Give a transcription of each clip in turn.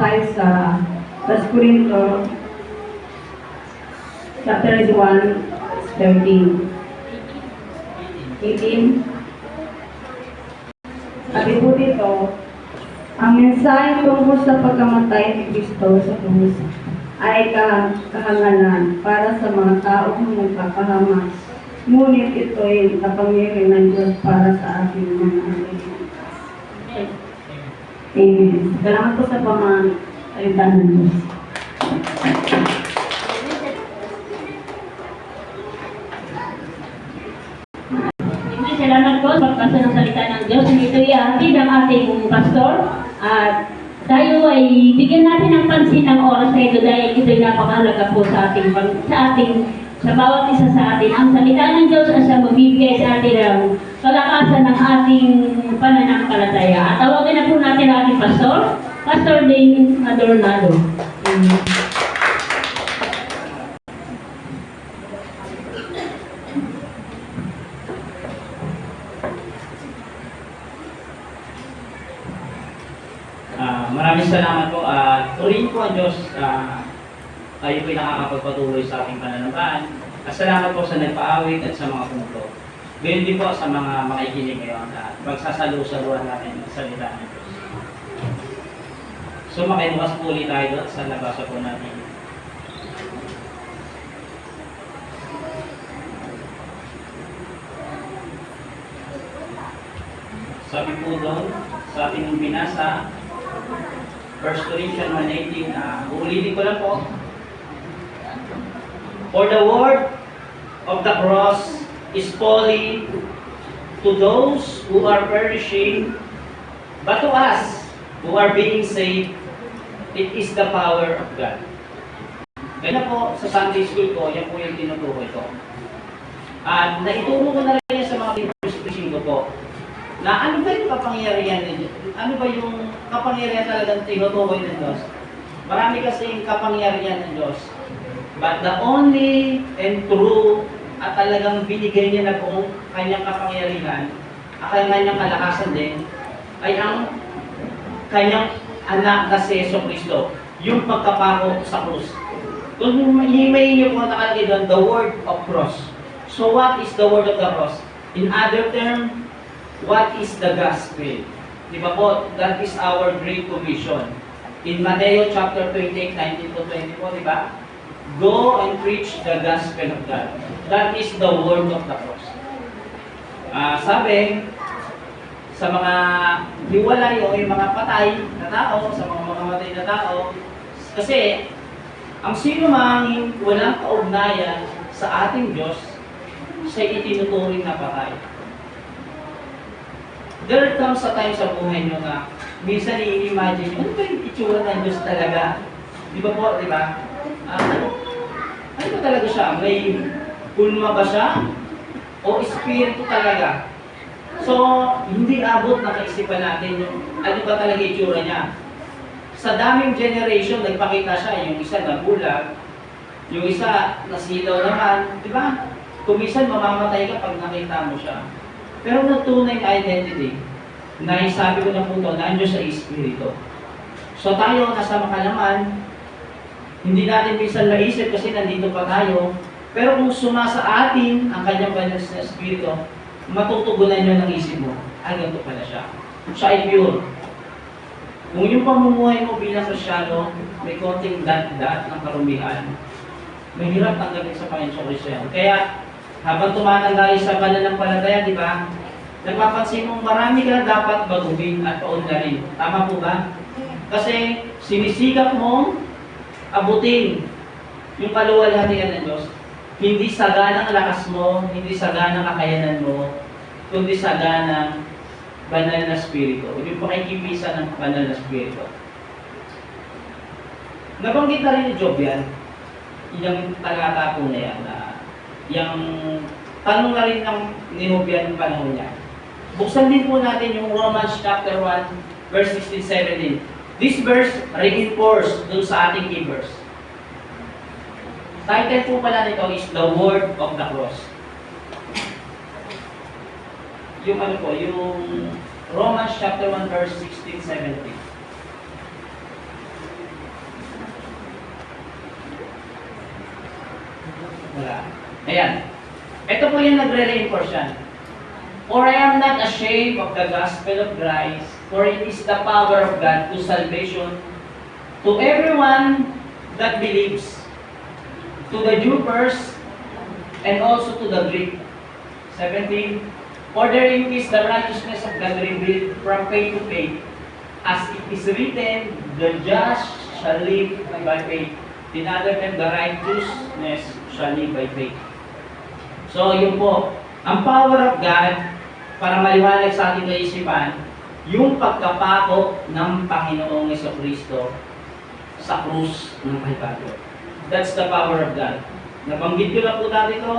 tayo sa 1 Corinto, chapter 1, 13. 18. Sabi po dito, ang mensahe tungkol sa pagkamatay ni Kristo sa krus ay kahangalan para sa mga taong nagpapahamak. Ngunit ito'y kapangyarihan ng Diyos para sa ating mga alilihan. Amen. Salamat po sa pamalitan ng Diyos. Salamat po sa pagbasa ng salita ng Diyos. Ito ay ng ating pastor. At tayo ay bigyan natin ng pansin ng oras na ito dahil ito ay napakahalaga po sa bawat isa sa atin. Ang salita ng Diyos ay sa mabibigay sa atin ng kalakasan ng ating pananampalataya. At tawagin na po natin ang ating pastor, Pastor Dane Adornado. Maraming salamat po. Purihin po ang Diyos. Kayo po'y nakakapagpatuloy sa aking pananampalataya. At salamat po sa nagpaawit at sa mga kumulo. Gayon din po sa mga makikinig ngayon at pagsasalusaluhan natin sa salita ng Diyos. So makibukas po ulit tayo doon sa nabasa po natin. Sabi po doon sa ating binasa, 1 Corinthians 1:18, ulitin ko lang po. For the word of the cross is folly to those who are perishing, but to us who are being saved, it is the power of God. Kaya po, sa Sunday school ko, yan po yung tinutukoy ko. At naituro ko na rin yan sa mga preaching ko po, na ano ba yung kapangyarihan ng Diyos? Ano ba yung kapangyarihan talagang tinutukoy ng Diyos? Marami kasing kapangyarihan ng Diyos. But the only and true at talagang binigay niya na buong kanyang kapangyarihan, at kanyang kalakasan din, ay ang kanyang anak na si Yeso Cristo, yung pagkapako sa krus. Kung himayin niyo po nakalagay doon, the word of cross. So what is the word of the cross? In other terms, what is the gospel? Di ba po? That is our great commission. In Matthew chapter 28, 19 to 24, di ba? Go and preach the gospel of God. That is the word of the cross. Sabi, sa mga hiwalay o yung mga patay na tao, sa mga mamamatay na tao, kasi ang sino mang walang kaugnayan sa ating Diyos, siya itinuturing na patay. There comes a time sa buhay nyo na minsan i-imagine, ano ba yung itsura ng Diyos talaga? Di ba po, di ba? Ano ba talaga siya? May kulma ba siya? O espiritu talaga? So, hindi abot na kaisipan natin yung ano ba talaga itsura niya. Sa daming generation, nagpakita siya. Yung isa nabulag, yung isa nasilaw naman. Di ba? Kung minsan mamamatay ka pag nakita mo siya. Pero nagtunay na identity, na sabi ko na po ito, nandiyo sa Espiritu. So tayo, nasa makalaman, hindi natin minsan naisip kasi nandito pa tayo, pero kung sumasa atin ang kanyang banal na Espiritu, matutugunan nyo ng isip mo, ganito pala siya. Siya ay pure. Kung yung pamumuhay mo bilang Kristyano, may konting dat-dat ng karumihan, mahirap tanggapin sa Panginoon Kristo. Kaya, habang tumatanda sa pananampalataya, di ba? Napapansin mong marami ka dapat baguhin at paunlarin. Tama po ba? Kasi sinisikap mong abutin yung kaluwalhatian ng Diyos. Hindi sagana ang lakas mo, hindi sagana ang kakayanan mo, kundi sagana ang banal na spirito. Yung pakikipisa ng banal na spirito. Nabanggit na rin ni Job yan. Yung talata po na yan. Yung tanong na rin ng ninubyan ng panahon niya. Buksan din po natin yung Romans chapter 1, verse 16-17. This verse reinforce dun sa ating key verse. Title po pala nito is The Word of the Cross. Yung ano po, yung Romans chapter 1, verse 16-17. Ayan. Ito po yung nagre-reinforce yan. For I am not ashamed of the gospel of Christ, for it is the power of God to salvation to everyone that believes, to the Jew first, and also to the Greek. 17. For therein is the righteousness of God revealed from faith to faith, as it is written, the just shall live by faith. In other terms, the righteousness shall live by faith. So, yun po. Ang power of God, para maliwanag sa ating kaisipan, yung pagkapako ng Panginoong Jesucristo sa krus ng Kalbaryo. That's the power of God. Nabanggit ko lang po dati ito.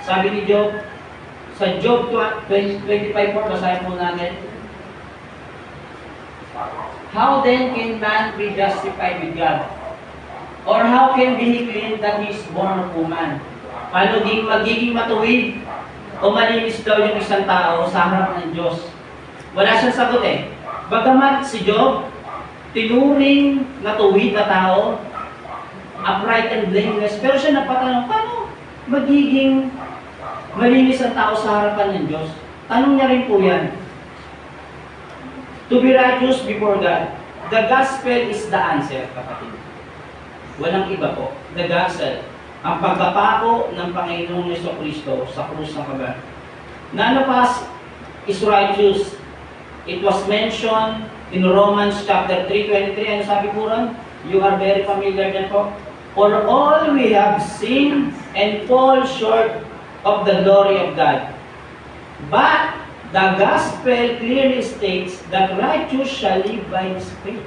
Sabi ni Job, sa Job 25:4, basahin po natin. How then can man be justified with God? Or how can be he clean that he is born of woman? Paano magiging matuwid o malinis daw yung isang tao sa harap ng Diyos? Wala siyang sagot eh. Bagamat si Job, tinuring na tuwid na tao, upright and blameless, pero siya napatanong, paano magiging malinis ang tao sa harapan ng Diyos? Tanong niya rin po yan. To be righteous before God. The gospel is the answer, kapatid. Walang iba po. The gospel. Ang pagkapako ng Panginoong Jesucristo sa krus ng Kalbaryo. None of us is righteous. It was mentioned in Romans chapter 3:23. Ano sabi po ron? You are very familiar din po. For all we have sinned and fall short of the glory of God. But the gospel clearly states that righteous shall live by his faith.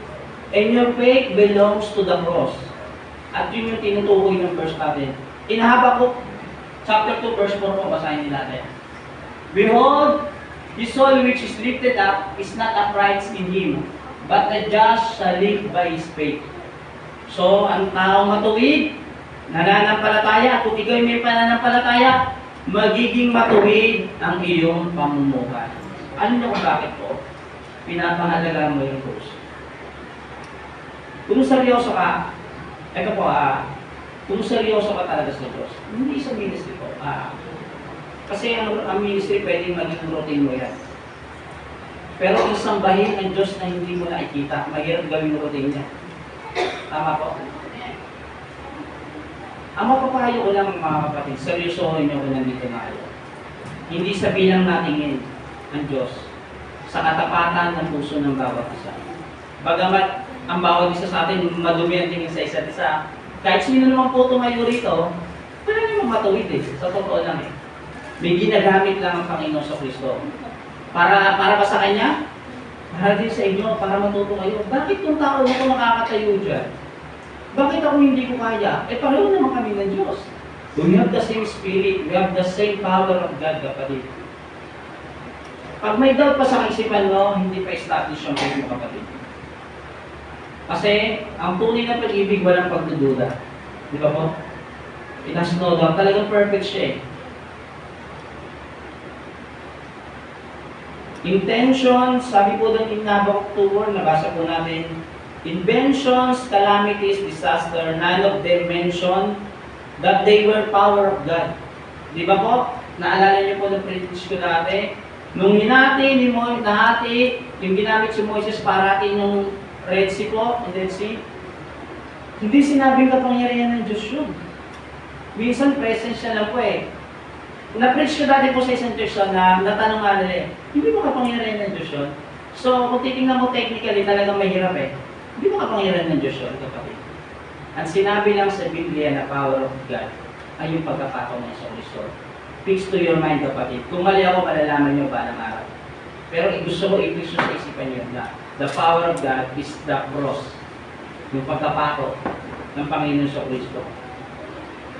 And your faith belongs to the cross. At yun yung tinutukoy ng verse natin. In Habakkuk, chapter 2, verse 4 po, basahin din natin. Behold, his soul which is lifted up is not upright in him, but the just shall live by his faith. So, ang taong matuwid, nananampalataya, kung ikaw may pananampalataya, magiging matuwid ang iyong pamumuhay. Ano niyo kung bakit po? Pinapahalagaan mo yung krus. Kung seryoso ka, ito po, kung seryoso ka talaga sa Diyos, hindi sa ministry po. Kasi ang ministry pwedeng maging routine mo yan. Pero kung sambahin ng Diyos na hindi mo nakikita, mahirap gawin routine niya. Tama po. Ang mapapayo ko lang mga kapatid, seryosohin niyo kung nandito na kayo. Hindi sa bilang natingin ang Diyos sa katapatan ng puso ng bawat isa. Bagamat ang bawat isa sa atin madumi ang tingin sa isa't isa, kahit sino naman po tumayo rito, wala namang matuwid eh. Sa totoo lang eh. May ginagamit lang ang Panginoon sa Kristo. Para ba sa Kanya? Para din sa inyo, para matuto kayo. Bakit yung tao na ito makakatayo dyan? Bakit ako hindi ko kaya? Pareho naman kami ng Diyos. We have the same spirit, we have the same power of God, kapatid. Pag may doubt pa sa kaisipan mo, hindi pa establish ang faith mo, kapatid. Kasi, ang tunay na pag-ibig, walang pagdududa. Di ba po? It has no doubt. Talagang perfect siya eh. Intentions, sabi po doon in Habakkuk 2:4, nabasa po natin. Inventions, calamities, disaster, none of them mention that they were power of God. Di ba po? Naalala niyo po ng preach ko dati? Nung hinati ni Moises, nahati, yung ginamit si Moises para hatiin yung Red Sea po, Red Sea, hindi sinabing kapangyarihan ng Diyos yun. Minsan presence siya lang po eh. Na-preach ko dati po sa isang church na natanong nga nila eh, hindi mo kapangyarihan ng Diyos yun? So, kung titingnan mo technically, talagang mahirap eh. Hindi mo kapangyarihan ng Diyos yun, kapatid. Ang sinabi lang sa Biblia na power of God ay yung pagkapakaw ng Jesucristo. Fix to your mind, kapatid. Kung mali ako, malalaman nyo ba ng araw. Pero gusto ko i-fix sa isipan nyo na the power of God is the cross. Yung pagkapakaw ng Panginoon Jesucristo.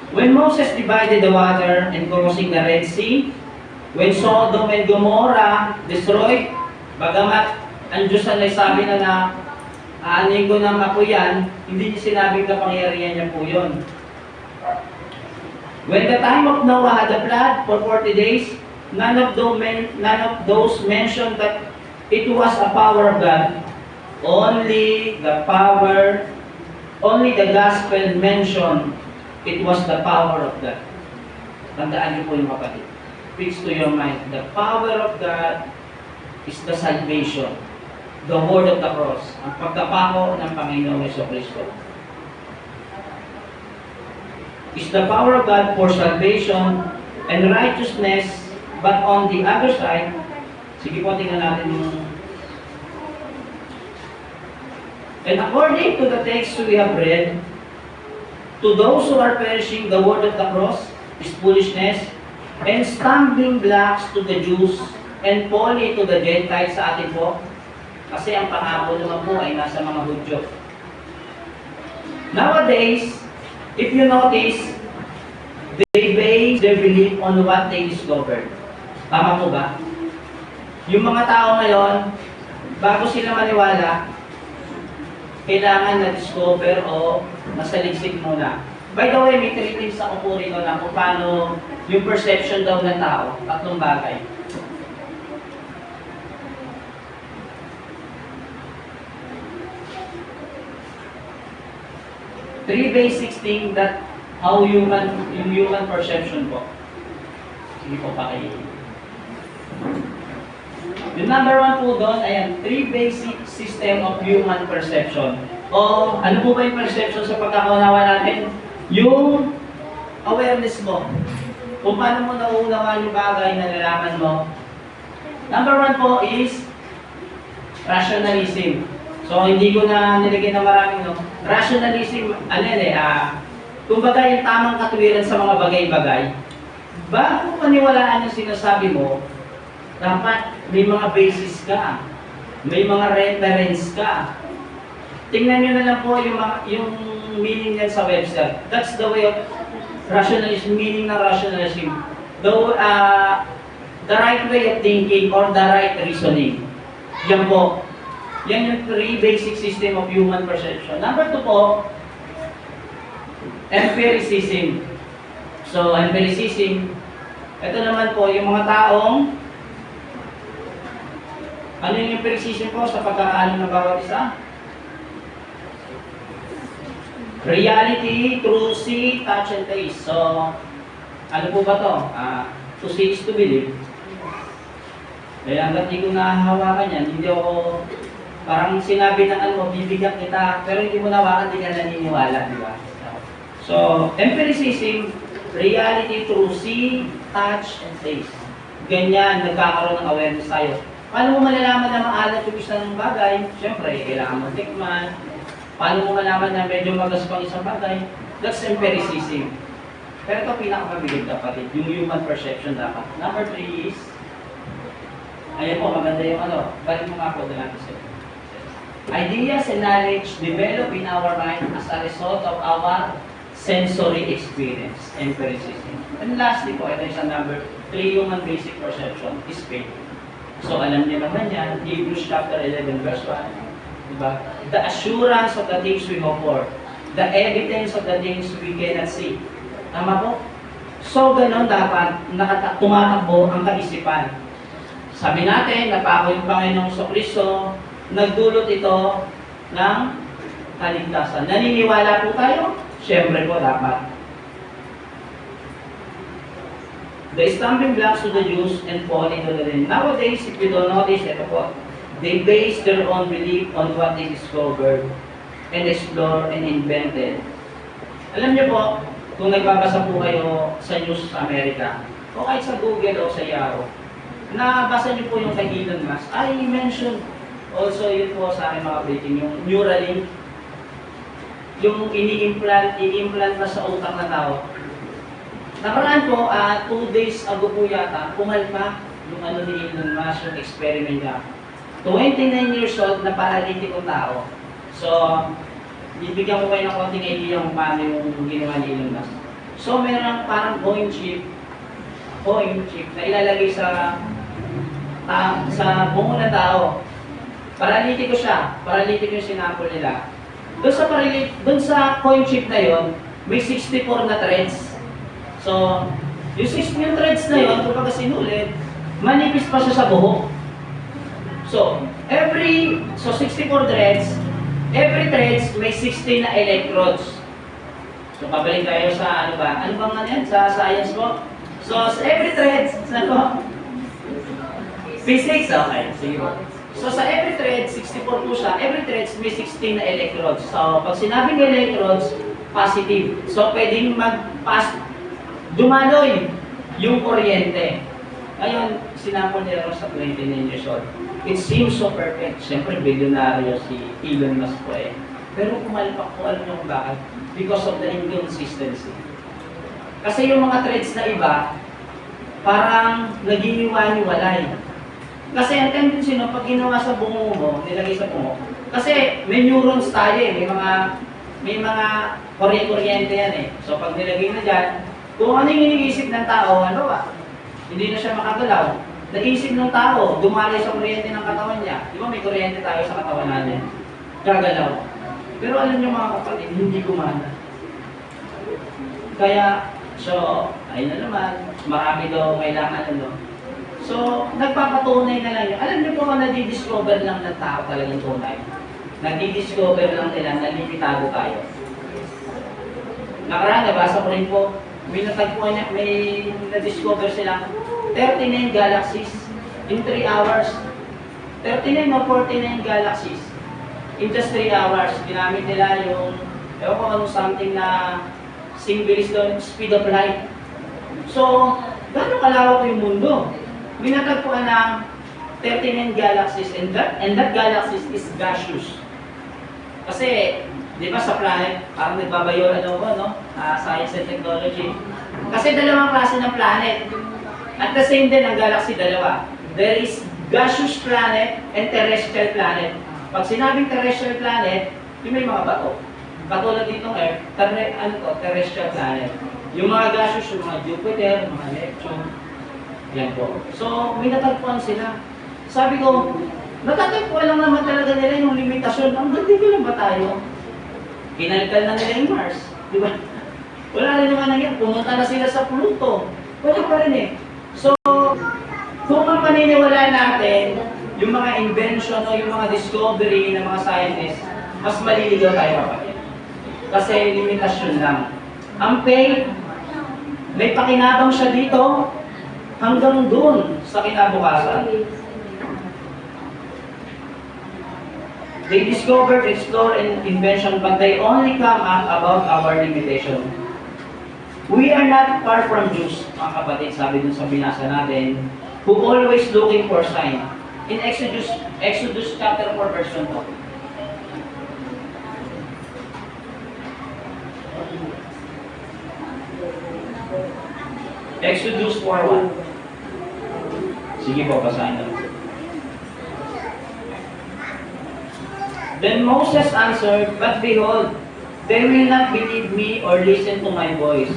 When Moses divided the water and crossing the Red Sea, when Sodom and Gomorrah destroyed, bagamat ang Diyos na sabi na aanin ko ng ako yan, hindi niya sinabing kapangyarihan niya po yun. When the time of Noah had a flood for 40 days, none of those mentioned that it was a power of God. Only the gospel mentioned it was the power of God. Tandaan niyo po yung kapatid. Fix to your mind. The power of God is the salvation. The word of the cross. Ang pagkapako ng Panginoong Jesucristo. Is the power of God for salvation and righteousness, but on the other side, sige po, tingnan natin yung... And according to the text we have read, to those who are perishing, the word of the cross is foolishness, and stumbling blocks to the Jews, and folly to the Gentiles sa atin po. Kasi ang pangako naman po ay nasa mga Hudyo. Nowadays, if you notice, they base their belief on what they discovered. Tama po ba? Yung mga tao ngayon, bago sila maniwala, kailangan na-discover o masaliksik muna. By the way, may 3 things ako po rito na kung paano yung perception daw ng tao, 3 bagay. Three basic things that how yung human perception po. Sige po pa kayo. Yung number 1 po doon, ayan, 3 basic system of human perception. O ano po ba yung perception sa pagkakaunawa natin? Yung awareness mo. Kung paano mo nauunawaan yung bagay na nalaman mo. Number 1 po is rationalism. So, hindi ko na nilagay na maraming, no? Rationalism, ano yan kumbaga yung tamang katuwiran sa mga bagay-bagay. Bago paniwalaan yung sinasabi mo, dapat may mga basis ka. May mga reference ka. Tingnan nyo na lang po yung meaning yan sa Webster. That's the way of rationalism, meaning ng rationalism. The right way of thinking or the right reasoning. Yan po. Yan yung 3 basic system of human perception. Number 2 po, empiricism. So, empiricism, ito naman po, yung mga taong, ano yung empiricism po sa pagkakaano ng bawat isa? Reality, true see, touch, and taste. So, ano po ba to? To see is to believe. Kaya hanggat hindi ko nahahawakan yan, hindi ako, parang sinabi ng ano, bibigyan kita, pero hindi mo nawakan, hindi ka naniniwala, di ba? So, empiricism, reality, true see, touch, and taste. Ganyan, nagkakaroon ng awareness tayo. Paano mo malalaman na maalat yung isang bagay? Siyempre, kailangan mo tikman. Paano mo malaman na medyo magaspang isang bagay? That's empiricism. Pero ito pinakamabigat kapatid, yung human perception dapat. Number 3 is, ayan po, maganda yung ano, balik mo nga po natin sa'yo. Ideas and knowledge develop in our mind as a result of our sensory experience, empiricism. And lastly po, ito yung number 3 human basic perception is faith. So alam niyo naman yan, Hebrews chapter 11 verse 1. Diba? The assurance of the things we hope for, the evidence of the things we cannot see. Tama po? So ganon dapat tumatakbo ang kaisipan. Sabi natin, napako yung Panginoong Jesucristo, nagdulot ito ng kaligtasan. Naniniwala po tayo? Siyempre po dapat. The stumbling blocks to the Jews and folly to the Gentiles. Nowadays, if you don't notice, ito po, they base their own belief on what they discovered and explore and invented. Alam niyo po, kung nagbabasa po kayo sa news sa Amerika, o kahit sa Google o sa Yahoo, nabasa niyo po yung kay Elon Musk, I mentioned also yun po sa aking mga breaking, yung Neuralink, yung ini-implant na sa utak na tao. Nakaraan po, 2 days ago po yata, pumalpa yung ano ni Elon Musk, yung experiment niya. 29 years old na paralytic ang tao. So, bibigyan ko kayo ng konting idea kung paano yung ginawa ni Elon Musk. So, meron parang coin chip na ilalagay sa bungo ng tao. Paralytic siya, paralytic yung sinapol nila. Doon sa coin chip na yon, may 64 na threads. So, yung threads na yun, kapag sinulit, manipis pa siya sa buhok. So, 64 threads, every threads may 16 na electrodes. So, pabalik tayo sa ano bang yan? Sa science po? So, sa every thread, ano? Physics, okay. Sige po. So, sa every thread, 64 po siya. Every thread may 16 na electrodes. So, pag sinabing electrodes, positive. So, pwedeng mag-pass, dumaloy yung kuryente. Ngayon, sinample ni Ross sa 29 years old. It seems so perfect. Siyempre, bilyonaryo si Elon Musk po eh. Pero pumalpak po, alam niyo kung bakit? Because of the inconsistency. Kasi yung mga threads na iba, parang naghihiwa-hiwalay. Kasi ang tendency no, pag ginawa sa bungo mo, nilagay sa bungo, kasi may neurons tayo eh, may mga kuryente yan eh. So pag nilagay na dyan, kung ano yung iniisip ng tao, ano ba? Hindi na siya makagalaw. Naisip ng tao, dumalay sa kuryente ng katawan niya. Di ba may kuryente tayo sa katawan natin? Gagalaw. Pero alam niyo mga kapatid, hindi gumana. Kaya, so, ayun na naman, marami daw kailangan ano. So, nagpapatunay na lang yun. Alam niyo po kung nadi-discover lang ng tao talagang tunay. Nadi-discover lang nila na limitado tayo. Nakaraan, nabasa ko rin po, may natagpuan niya, may na-discover sila 39 galaxies in 3 hours. 39 o 49 galaxies in just 3 hours. Ginamit nila yung, ewan ko anong something na singbilis doon, speed of light. So, gano'ng kalawak yung mundo? May natagpuan ng 39 galaxies and that galaxies is gaseous. Kasi, di ba sa planet, parang nagbabayoran ako, no? Science and technology. Kasi dalawang klase ng planet. At the same din, ang galaxy dalawa. There is gaseous planet and terrestrial planet. Pag sinabing terrestrial planet, yung may mga bato. Katulad ditong Earth, terrestrial planet. Yung mga gaseous, yung mga Jupiter, mga Neptune, yan po. So, may natagpuan sila. Sabi ko, natatagpuan lang naman talaga nila yung limitasyon. Ang ganda lang ba tayo? Kinalkal na nila yung Mars. Di ba? Wala rin naman nangyari. Pumunta na sila sa Pluto. Wala pa rin eh. So, kung ang paniniwala natin, yung mga invention o yung mga discovery ng mga scientists, mas maliligaw tayo kapatid. Kasi limitasyon lang. Ang faith, may pakinabang siya dito hanggang dun sa kinabukasan. They discovered, explore, and invention, but they only come up above our limitation. We are not far from Jews, mga kapatid, sabi dun sa binasa natin, who always looking for sign. In Exodus chapter 4, verse 1. Exodus 4:1. Sige po, basahin natin. Then Moses answered, but behold, they will not believe me or listen to my voice.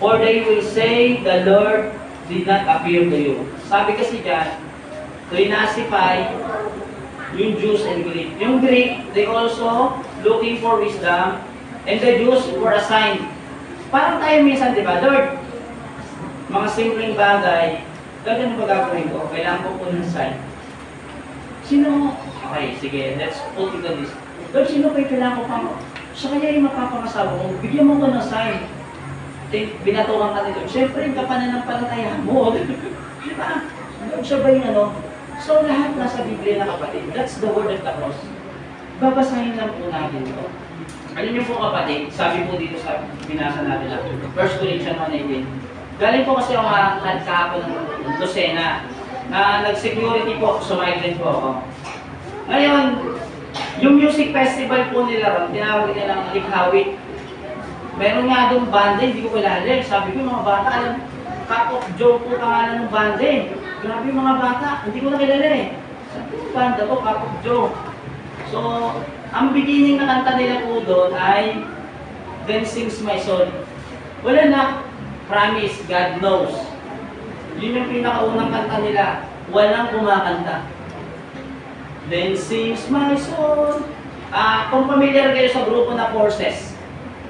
For they will say, the Lord did not appear to you. Sabi kasi dyan, to inasify yung Jews and Greek. Yung Greek, they also looking for wisdom, and the Jews were assigned. Parang tayo minsan, di ba, Lord, mga simpleng bagay, Lord, ano ba gagawin ko? Kailangan ko po ng sign. Sino? Okay, sige, let's put it on this. Lord, sino pa yung kailangan ko pang... Siya kaya yung mapapangasawa ko, bigyan mo ko ng sign. Binatukan ka nito. Siyempre, yung kapananampalataya mo. Di ba? Lord, siya ba yung ano? So, lahat nasa Biblia na kapatid. That's the word of the cross. Babasahin lang po natin ito. Alam niyo po kapatid, sabi po dito sa binasa natin na 1 Corinthians 1:18. Galing po kasi ako kahapon ng Lucena na nag-security po, sumigrant po ako. Ngayon, yung music festival po nila, tinawag nila ng Likhawit. Meron nga doon banda, hindi ko kilala. Sabi ko mga bata, alam, Cup of Joe po pangalan ng banda. Grabe yung mga bata, hindi ko na kilala eh. Sabi ko banda to, Cup of Joe. So, ang beginning na kanta nila po doon ay Then Sings My Soul. Wala na, Promise, God Knows. Yun yung pinakaunang kanta nila. Walang kumakanta. Then Sings My Soul. Kung familiar kayo sa grupo na Forces,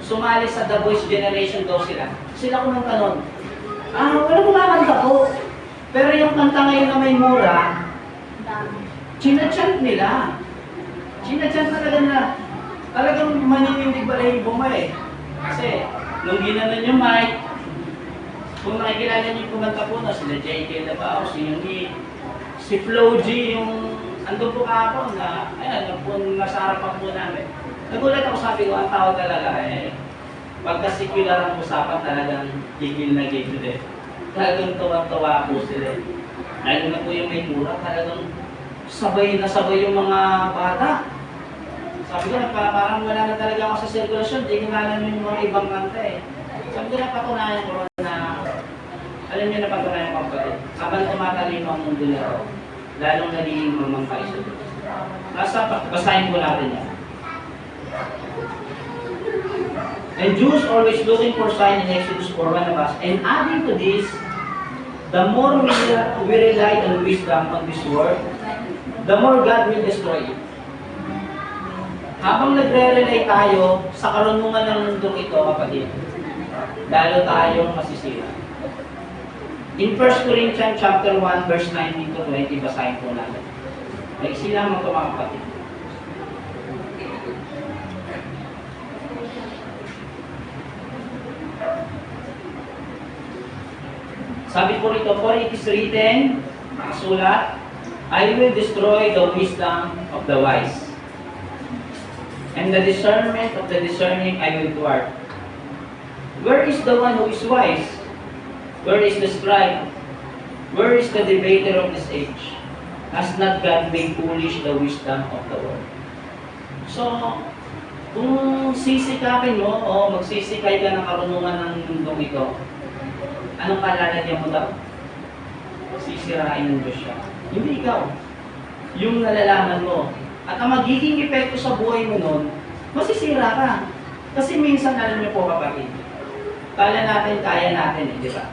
sumali sa The Voice Generation daw sila. Sila kumanta nun. Walang kumakanta po. Pero yung kanta ngayon na may mura, chinachant nila. Chinachant talaga na. Talagang maninindig ba rin yung buma eh. Kasi, nung ginanon yung mic, Kung nakikilala niyo yung kumanta po na sila J.K. Labao, si Yuni, si Flo G, yung andun po kahapon na, ayan, yung po nasa harapan po namin. Nagulat ako, sabi ko, ang tao talaga eh, pagka secular ang usapan talagang gigil na gigil eh. Talagang tuwa-tuwa po sila. Lalo na po yung may mura, talagang sabay na sabay yung mga bata. Sabi ko, parang wala na talaga ako sa sirkulasyon, di ko na alam yung mga ibang kanta eh. Sabi ko, napatunayan ko na, alam niyo napatunayan ko kapatid, habang tumatalino ang mundo nito, lalong nagiging mamangkay sa Diyos. Basahin po natin yan. And Jews always looking for sign in Exodus 4:1 of us. And adding to this, the more we rely on wisdom on this world, the more God will destroy it. Habang nagre-rely tayo sa karunungan ng mundong ito, kapatid, lalo tayong masisira. In 1 Corinthians chapter 1, verse 19 to 20, basahin po natin. Maiksi lamang ito mga kapatid. Sabi po rito, for it is written, nakasulat, I will destroy the wisdom of the wise, and the discernment of the discerning I will thwart. Where is the one who is wise? Where is the scribe? Where is the debater of this age? Has not God made foolish the wisdom of the world? So, kung sisikapin mo o magsisikay ka ng karunungan ng mundong ito, anong kalalagyan mo daw? Sisirain ng Diyos siya. Hindi ikaw. Yung nalalaman mo. At ang magiging epekto sa buhay mo nun, masisira ka. Kasi minsan, alam niyo po kapatid, kala natin, kaya natin di ba?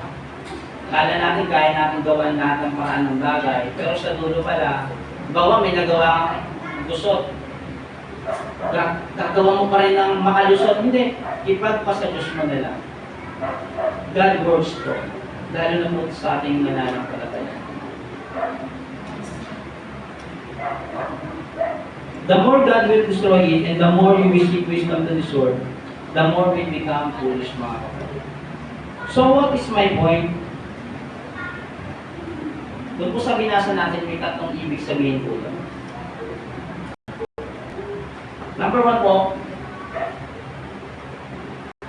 Kala natin, kaya natin gawan natin ang paraan ng bagay. Pero sa dulo pala, bawa may nagawa kang lusot. Gagawa mo pa rin ng makalusot. Hindi. Ipagpasa Diyos mo na lang. God works to. Lalo na po sa ating nananampalataya. The more God will destroy it, and the more you will seek wisdom to this world, the more we become foolish, mga kapatid. So what is my point? Doon po sa binasa natin, may tatlong ibig sabihin po doon. Number 1 po,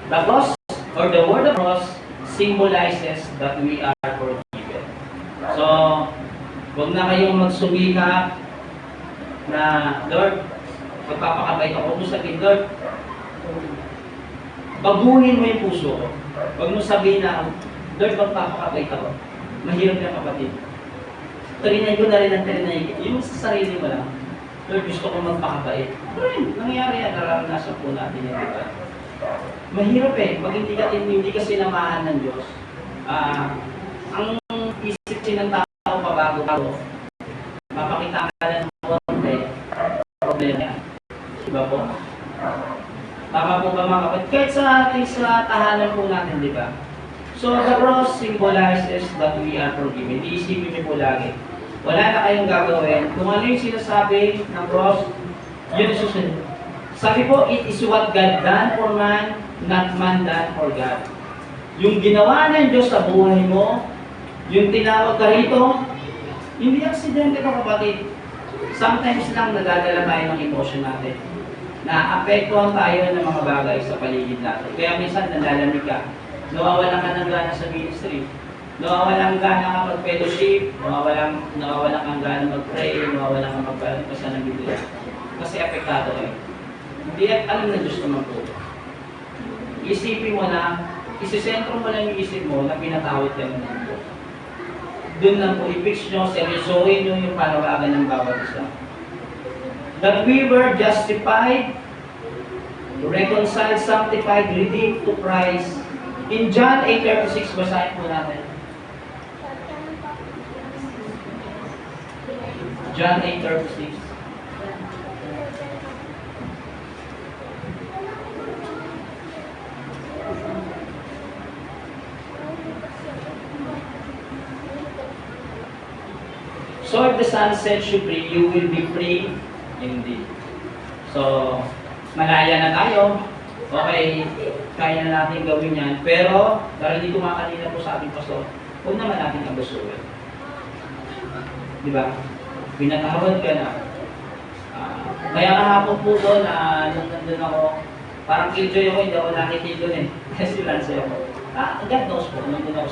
the cross or the word of cross symbolizes that we are forgiven. So, huwag na kayong magsumikap na, Lord, magpapakabait ako. Huwag mo sabihin, Lord, baguhin mo yung puso ko. Huwag mo sabihin na, Lord, magpapakabait ako. Mahirap yan, kapatid. Tarinay ko na rin ang tarinay. Yung sa sarili mo lang, Lord, gusto ko magpakabait. Pero yun, nangyari yan, naranasan po natin yan, diba? Mahirap eh, pag hindi ka sinamahan ng Diyos, ang isip ng tao pabago-bago, mapakita ka lang ng konti, problema yan. Diba po? Tama po ba mga kapatid? Kahit sa tahanan po natin, di ba? So, the cross symbolizes that we are forgiven. Iisipin niyo po lagi. Wala na kayong gagawin. Kung ano yung sinasabi ng cross, yun yung susunod. Sabi po, it is what God done for man, not man done for God. Yung ginawa ng Diyos sa buhay mo, yung tinawag ka rito, hindi aksidente ka kapatid. Sometimes lang nadadala tayo ng emotion natin. Na-apektuhan tayo ng mga bagay sa paligid natin. Kaya minsan nalalamig ka. Nawawalan ka ng gana sa ministry. Nawawalan ka na mag-fellowship. Nawawalan kang gana mag-pray. Nawawalan kang magbasa ng Biblia. Kasi apektado kayo. Hindi alam na Diyos naman po. Isipin mo na, isisentro mo lang yung isip mo na pinatawad ka ng Diyos. Doon lang po, i-fix nyo, seryosohin nyo yung panawagan ng bawat isa. That we were justified, reconciled, sanctified, redeemed to Christ. In John 8:36, basahin po natin. John 8:36. So if the Son sets you free, you will be free indeed. So, malaya na tayo. Okay, kaya na natin gawin yan. Pero, dahil hindi kumakanina po sa ating pastor, huwag naman natin abusuin. Di ba? Pinatawad ka na. Kaya kahapon po doon, nung nandun ako, parang killjoy ako, hindi ako nakikill doon eh. Kasi lanse ako. God knows po, nandun ako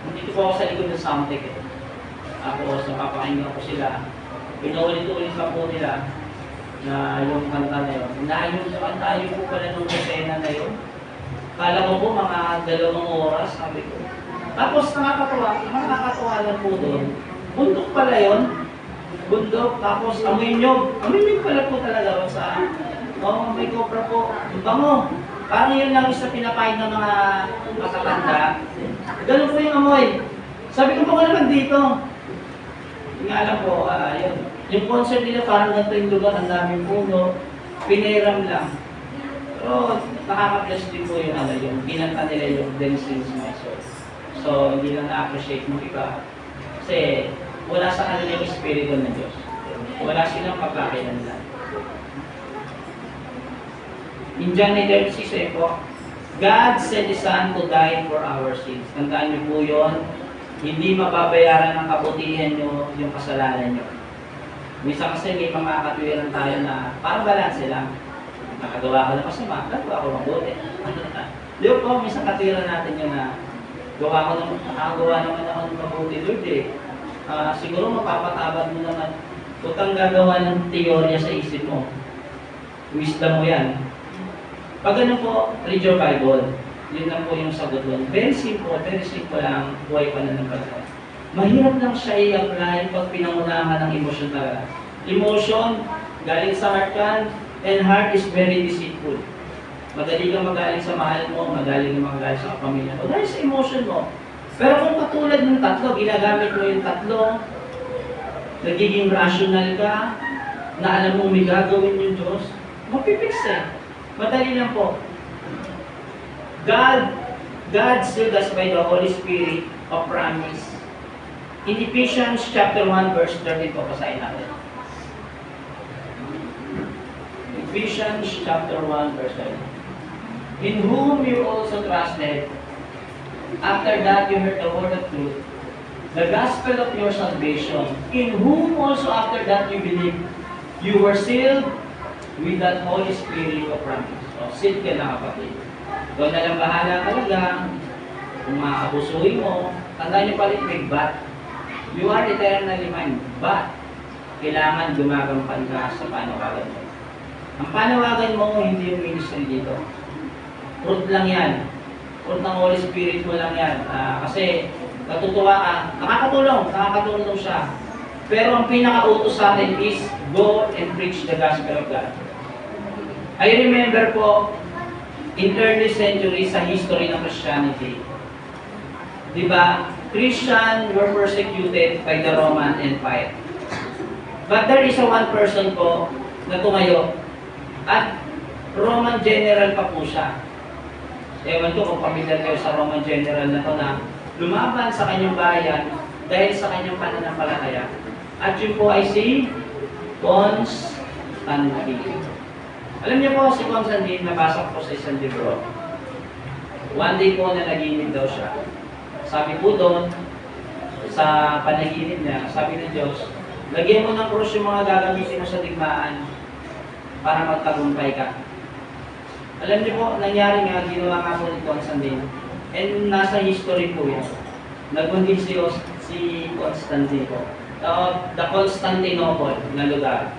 nandito po ako sa likod ng Samtek eh. Tapos napapakinggan ko sila. Pinuulit-ulit pa po nila na yung kanta na yun. Tayo po pala nung esena na yun. Kala ko po mga 2 oras, sabi ko. Tapos nakakatuwa lang po doon. Bundok pala yun. Bundok, tapos amoy nyog. Amoy nyog pala po talaga sa may cobra po. Ang bango. Parang yun lang isa pinapahid ng mga matatanda. Ganun po yung amoy. Sabi ko po naman dito. Hindi nga alam po, yun. Yung concert nila parang ganito yung lugar, ang daming puno, pinairam lang. Pero nakaka-bless din po yung yung kinanta nila yung Then Sings My Soul. So, hindi lang na-appreciate mo iba. Kasi wala sa kanila yung espiritu ng Diyos. Wala silang pagkakilanlan. In John 8:36 po, God sent His Son to die for our sins. Tandaan niyo po yun. Hindi mababayaran ng kabutihan nyo yung kasalanan nyo. Minsan kasi may mga katwiran tayo na parang balanse lang. Nakagawa ko ng masama, nagawa ko mabuti. Di ba po, minsan katwiran natin yun na nakagawa naman ako ng mabuti, Lord eh. Siguro mapapatabad mo naman. Huwag kang gagawa ng teorya sa isip mo. Wisdom mo yan. Pag ganun po, read your Bible. Yun lang po yung sagot doon. Very simple lang, buhay pananampalataya. Mahirap lang siya i-apply pag pinangunahan ng emosyon talaga. Emotion, galing sa heart kan, and heart is very deceitful. Madali kang magaling sa mahal mo, madali kang magaling sa pamilya mo. Dahil sa emotion mo. Pero kung katulad ng tatlo, ginagamit mo yung tatlo, nagiging rational ka, na alam mo may gagawin yung Diyos, mapipix eh. Madali lang po. God sealed us by the Holy Spirit of promise. In Ephesians chapter 1 verse 13 po, basahin natin. Ephesians chapter 1 verse 13. In whom you also trusted, after that you heard the word of truth, the gospel of your salvation, in whom also after that you believed, you were sealed with that Holy Spirit of promise. So, sealed ka na kapatid. Doon na lang bahala talaga kung maabusuhin mo. Tandaan niyo palit may but. You are eternally mine, but kailangan gumagampan ka sa panawagan mo. Ang panawagan mo, hindi yung ministry dito. Fruit lang yan. Fruit ng Holy Spirit mo lang yan. Kasi natutuwa ka, nakakatulong siya. Pero ang pinaka-utos sa atin is go and preach the gospel of God. I remember po, in early century sa history ng Christianity, di ba, Christians were persecuted by the Roman Empire. But there is one person po na tumayo at Roman general pa po siya. Ewan ko kung pamilyar kayo sa Roman general na to na lumaban sa kanyang bayan dahil sa kanyang pananampalataya. At yun po ay si Constantine. Alam niyo po si Constantine, nabasa ko sa isang libro. One day po na naginip daw siya. Sabi po doon, sa panaginip niya, sabi ng Diyos, lagyan mo ng krus yung mga gagamitin mo sa digmaan para magtagumpay ka. Alam niyo po, nangyari nga, ginawa nga po ni Constantine. And nasa history po yan. Nagbundig si Constantine po. The Constantinople na lugar.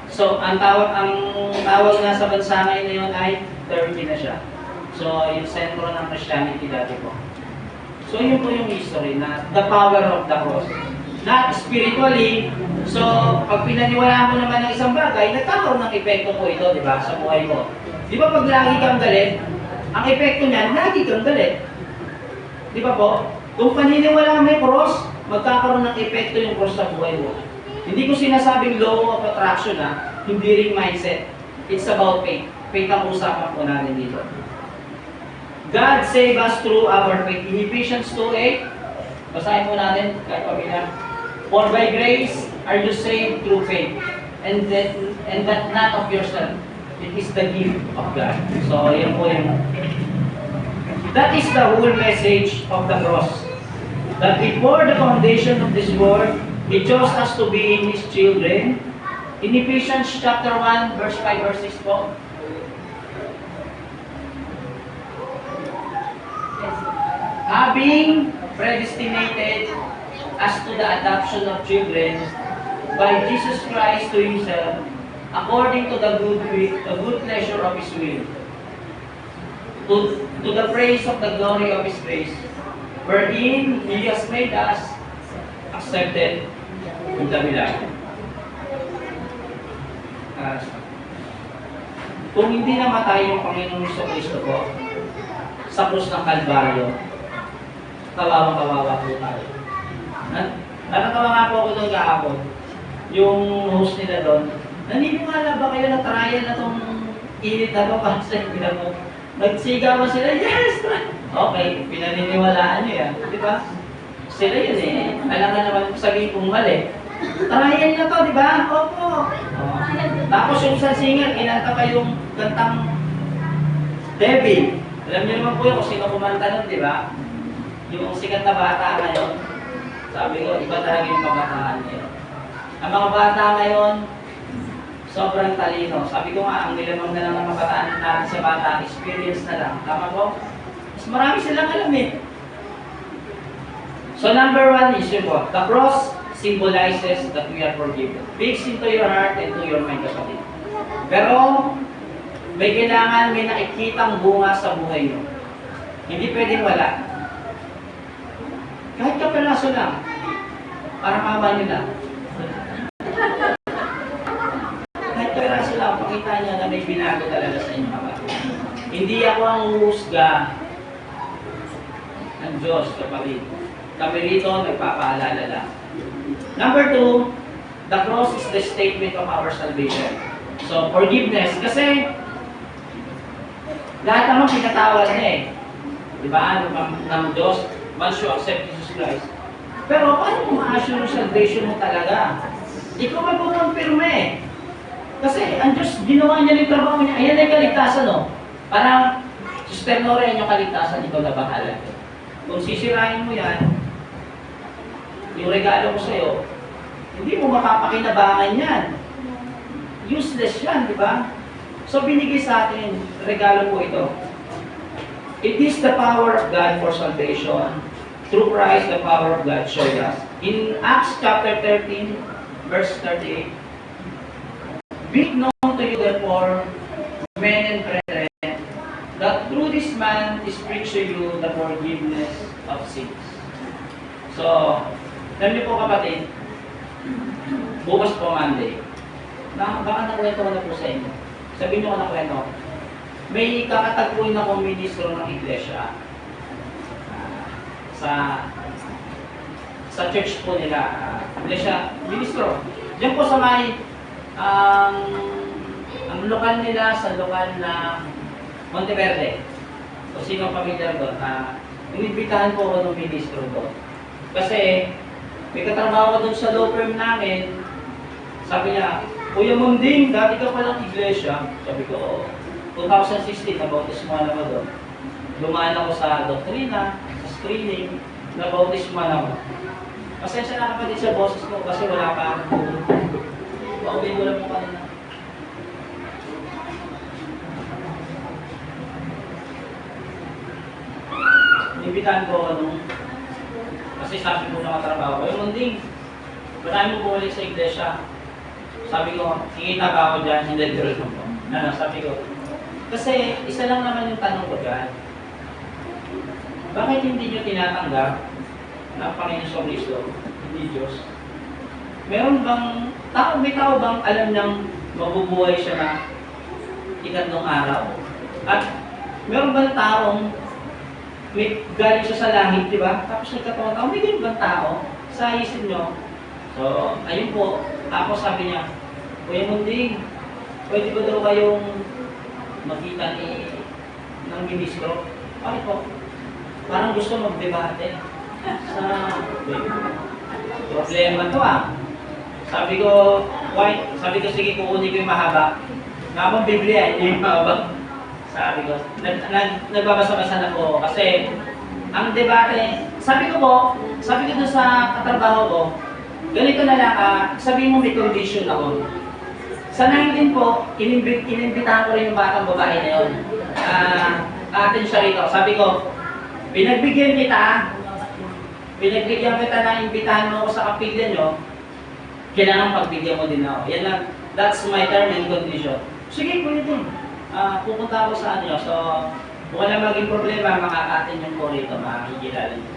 So, ang tawag nga sa bansa ngayon na yun ay Turkey na siya. So, yung sentro ng Christianity dati po. So, yun po yung history na the power of the cross. Not spiritually. So, pag pinaniwalaan mo naman ng isang bagay, nagkakaroon ng epekto po ito, di ba, sa buhay mo. Di ba pag lagi kang galit, ang epekto niyan, lagi kang galit. Di ba po? Kung paniniwalaan may cross, magkakaroon ng epekto yung cross sa buhay mo. Hindi ko sinasabing law of attraction hindi ring mindset. It's about faith. Faith ang usapan po natin dito. God save us through our faith. In Ephesians 2:8, basahin po natin kahit pamilya. For by grace are you saved through faith, and that not of yourself. It is the gift of God. So, yan po yung... That is the whole message of the cross. That before the foundation of this world, He chose us to be His children. In Ephesians chapter 1, verse 5, verse 6 po. Having predestinated us to the adoption of children by Jesus Christ to Himself, according to the good pleasure of His will, to the praise of the glory of His grace, wherein He has made us accepted in the beloved. Kung hindi namatay yung Panginoong Kristo po sa krus ng Kalbaryo, kawawa po tayo. Natatawa nga po ako doon kahapon. Yung host nila doon, naniniwala ba kayo na trial na itong init na ito para sa inyo mo? Nagsigawan sila, yes! Okay, pinaniniwalaan nyo yan. Di ba? Sila yun eh. Alam na naman sabihin kung mali. Trial na to, di ba? Opo. Tapos yung isang singer, kinanta pa yung kantang Devil. Alam niyo naman po yun kung sino kumanta nun, di ba? Yung sikat na bata ngayon, sabi ko, iba talaga yung kabataan ngayon. Ang mga bata ngayon, sobrang talino. Sabi ko nga, ang nilamang na lang ng kabataan natin sa bata, experience na lang. Tama po? Mas marami silang alam eh. So number 1 is yun po, the cross symbolizes that we are forgiven. Fix into your heart and to your mind, kapatid. Pero, may kailangan, may nakikitang bunga sa buhay nyo. Hindi pwedeng wala. Kahit kapalaso lang, para mama nyo lang. Kahit kapalaso lang, pakita nyo na may binago talaga sa inyo. Hindi ako ang uhusga ng Diyos, kapatid. Kami rito, nagpapaalala lang. Number 2, the cross is the statement of our salvation. So, forgiveness. Kasi, lahat naman pinatawad na eh. Diba? Ng Diyos, once you accept Jesus Christ. Pero, paano mo ma-assure yung salvation mo talaga? Ikaw magpupumpirma eh. Kasi, ang Diyos, ginawa niya yung trabaho niya. Ayan na yung kaligtasan, no? Parang, Sister Nora, yan yung kaligtasan, ikaw na bahala. Kung sisirahin mo yan, yung regalo ko sa'yo, hindi mo makapakinabangan yan. Useless yan, di ba? So, binigay sa atin, regalo po ito. It is the power of God for salvation. Through Christ, the power of God showed us. In Acts chapter 13, verse 38, be it known to you therefore, men and brethren, that through this man is preached to you the forgiveness of sins. So, alam niyo po kapatid, bukas po Monday, baka nakwento ko na po sa inyo. Sabihin niyo ko nakwento. May kakatagpuin akong ministro ng iglesia sa church po nila. Iglesia, ministro. Diyan po sa may, ang lokal nila sa lokal na Monteverde. O sino pamilyar doon? Inibitahan po ako ng ministro doon. Kasi, may katrabaho ko doon sa law firm namin. Sabi niya, Kuya Munding, dati ka palang iglesia. Sabi ko, 2016, nabautismuhan ako doon. Dumaan ako sa doktrina, sa screening, nabautismuhan ako. Pasensya na kapatid sa boses ko kasi wala pa akong tulog. Pauwi ko lang po kanina. Inibitahan ko nung kasi sabi ko na katrabaho ko, Munding, marami mo bumalik sa iglesia. Sabi ko, kikita ba ako dyan? Hindi, pero po. Sabi ko, kasi isa lang naman yung tanong ko dyan. Bakit hindi nyo tinatanggap na Panginoon Kristo, hindi Diyos? Meron bang, may tao bang alam niyang mabubuhay siya na ikatlong araw? At meron bang taong may galing siya sa langit, di ba? Tapos nagkataon tao, may ganun bang tao? Sa isip nyo. So, ayun po. Tapos sabi niya, Kuya Munding, pwede ba daw kayong makita ng ministro? Bakit po? Parang gusto mag-debate sa problema to ah. Sabi ko, why? Sabi ko, sige, kukunin ko yung mahaba. Nga Biblia, hindi yung mga sabi ko, nagbabasa-basa na po kasi ang debate, sabi ko doon sa katrabaho ko, ganito na lang, sabihin mo may condition ako. Sa 19 po, inimbitahan ko rin yung batang babae na yun. Atin siya rito. Sabi ko, pinagbigyan kita na imbitahan mo ako sa kapilya nyo, kailangan pagbigyan mo din ako. Yan lang, that's my term and condition. Sige, pwede. Pupunta ako sa inyo. So, kung wala maging problema, makakatin yung po rito, makikilala nyo.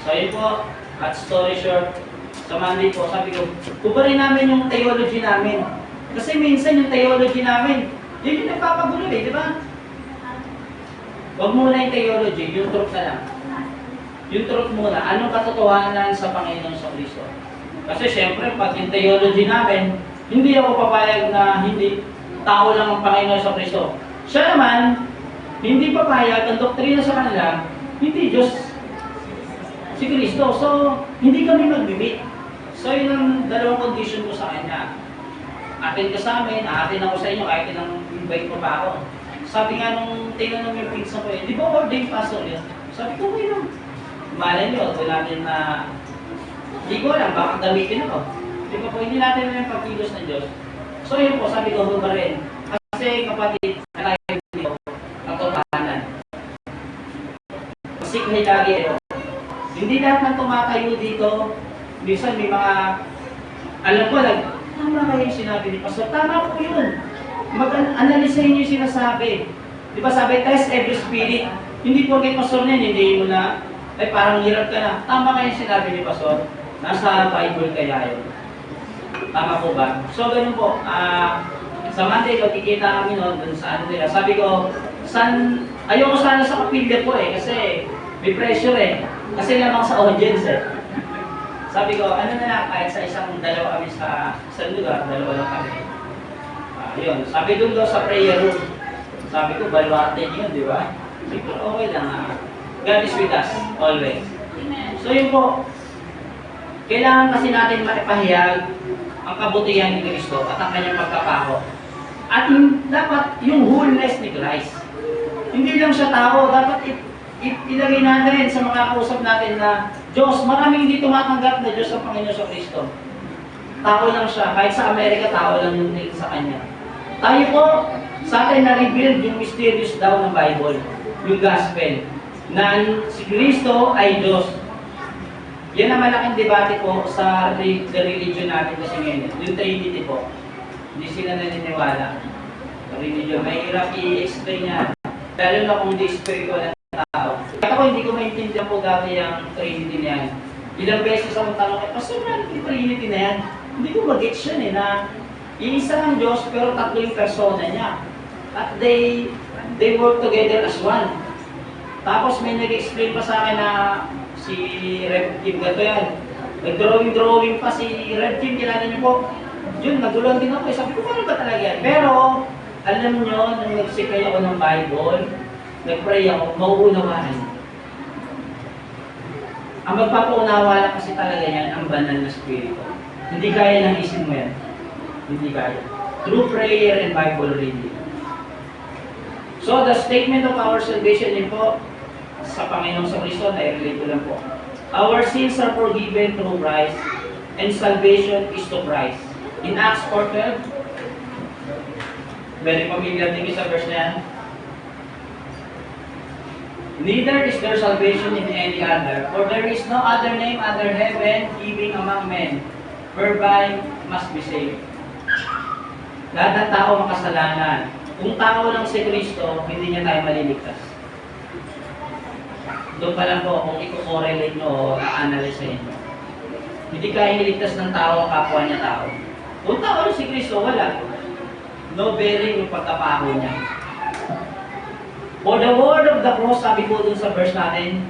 So, yun po, at story short, sa Monday po, sabi ko, kubarin namin yung theology namin. Kasi minsan yung theology namin, yun yung nagpapagulo di ba? Huwag muna yung theology, yung truth na lang. Yung truth muna, anong katotohanan sa Panginoon sa Kristo? Kasi syempre, pag yung theology namin, hindi ako papayag na hindi tao lang ang Panginoon sa Kristo. Siya naman, hindi papayag, ang doktrina sa kanila, hindi Diyos si Kristo. So, hindi kami magbibit. So, yun ang dalawang condition ko sa kanya. Atin ka sa amin, atin ako sa inyo, kahit invite mo pa ako. Sabi nga nung tinanong yung pizza ko di ba ordained pastor yun? Sabi ko, okay lang. Malay nyo, kung natin na, hindi ko alam, baka gamitin ako. Di ba po, hindi natin na yung pagkilos ng Diyos. So yun po, sabi ko, ba rin. Kasi kapatid, nakain dito, katotohanan. Kasi kung lagi hindi lahat ng tumatayo dito, minsan may mga, alam ko, tama kayo yung sinabi ni Pastor, tama po yun. Mag-analysahin niyo yung sinasabi. Di ba sabi, test every spirit. Hindi po kay Pastor niyan, hindi mo na, ay parang hirap ka na. Tama kayo yung sinabi ni Pastor, nasa Bible kaya yun. Tama po ba? So, ganun po. Sa Monday, magkikita kami noon dun sa ano nila. Sabi ko, ayoko sana sa kapilya po kasi may pressure Kasi lamang sa audience Sabi ko, ano na lang, kahit sa dalawa kami sa isang lugar, dalawa lang kami. Yun, sabi dun daw sa prayer room. Sabi ko, baluarte yun, di ba? Siguro okay lang. God is with us, always. So yun po, kailangan kasi natin maipahayag ang kabutihan ni Kristo at ang kanyang pagkapako. At dapat yung wholeness ni Christ. Hindi lang siya tao, dapat ilagay natin sa mga kausap natin na Diyos, maraming hindi tumatanggap na Diyos ang Panginoon sa Kristo. Tao lang siya, kahit sa Amerika, tao lang yung tingin sa Kanya. Tayo po, sa atin na-reveal yung mysterious daw ng Bible, yung gospel, na si Kristo ay Diyos. Yan ang malaking debate po sa religion natin kasi ngayon. Yung Trinity po. Hindi sila naniniwala. Religion. May hirap i-explain yan. Lalo na kung hindi spiritual ng tao. Kaya ako hindi ko maintindihan po dati yung Trinity na yan. Ilang beses akong tanong, Pastor, yung Trinity na yan? Hindi ko mag-gets yan na iisa ang Diyos pero tatlo yung persona niya. At they work together as one. Tapos may nag-explain pa sa akin na si Rev Kim, gato yan. Nag-drawing pa si Rev Kim, kilala niyo po. Yun, nagulang din ako. Sabi ko, paano ba talaga yan? Pero, alam niyo, nung nagsikay ako ng Bible, nag-pray ako, mauunawaan. Ang magpapaunawa lang kasi talaga yan, ang banal na spirito. Hindi kaya ng isip mo yan. Hindi kaya. Through prayer and Bible reading. So, the statement of our salvation din po, sa Panginoon sa Kristo, na-relate ko lang po. Our sins are forgiven through Christ, and salvation is to Christ. In Acts 4:12, very familiar din sa verse na yan. Neither is there salvation in any other, for there is no other name under heaven given among men, whereby must be saved. Lahat ng tao makasalanan. Kung tao lang si Kristo, hindi niya tayo maliligtas. Doon pa lang po, kung i-correlate nyo o i-analyze nyo. Hindi kaya iligtas ng tao ang kapwa niya tao. Kung tao lang si Kristo, wala. No bearing yung pagkapako niya. For the word of the cross, sabi ko dun sa verse natin,